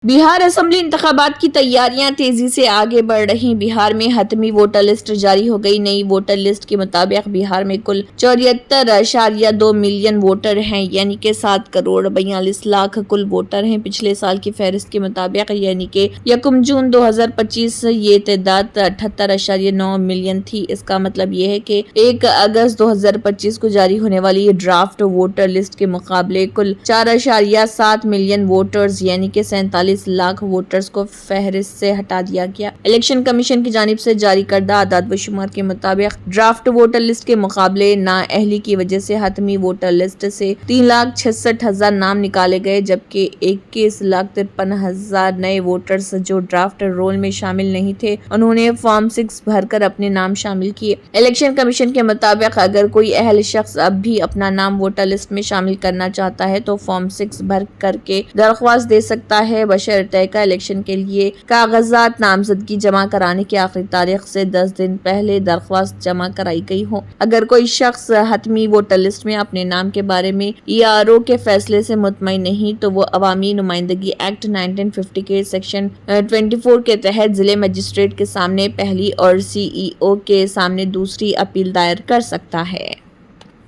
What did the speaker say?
بہار assembly انتخابات کی تیاریاں تیزی سے آگے بڑھ رہی۔ بہار میں حتمی ووٹر لسٹ جاری ہو گئی۔ نئی ووٹر لسٹ کے مطابق بہار میں کل 74.2 ملین ووٹر ہیں، یعنی کہ 7.42 کروڑ کل ووٹر ہیں۔ پچھلے سال کی فہرست کے مطابق یعنی کہ 1 جون 2025 یہ تعداد 78.9 ملین تھی۔ اس کا مطلب یہ ہے کہ 1 اگست 2025 کو جاری ہونے والی ڈرافٹ ووٹر لسٹ کے مقابلے کل 4.7 ملین ووٹرز یعنی کہ 47 لاکھ ووٹرز کو فہرست سے ہٹا دیا گیا۔ الیکشن کمیشن کی جانب سے جاری کردہ اعداد و شمار کے مطابق ڈرافٹ ووٹر لسٹ کے مقابلے نااہلی کی وجہ سے حتمی ووٹر لسٹ سے 3,66,000 نام نکالے گئے، جبکہ 21,53,000 نئے ووٹرز جو ڈرافٹ رول میں شامل نہیں تھے انہوں نے فارم 6 بھر کر اپنے نام شامل کیے۔ الیکشن کمیشن کے مطابق اگر کوئی اہل شخص اب بھی اپنا نام ووٹر لسٹ میں شامل کرنا چاہتا ہے تو فارم 6 بھر کر کے درخواست دے سکتا ہے، بشرطیکہ الیکشن کے لیے کاغذات نامزدگی جمع کرانے کی آخری تاریخ سے 10 دن پہلے درخواست جمع کرائی گئی ہو۔ اگر کوئی شخص حتمی ووٹر لسٹ میں اپنے نام کے بارے میں ERO کے فیصلے سے مطمئن نہیں تو وہ عوامی نمائندگی ایکٹ 1950 کے سیکشن 24 کے تحت ضلع مجسٹریٹ کے سامنے پہلی اور CEO کے سامنے دوسری اپیل دائر کر سکتا ہے۔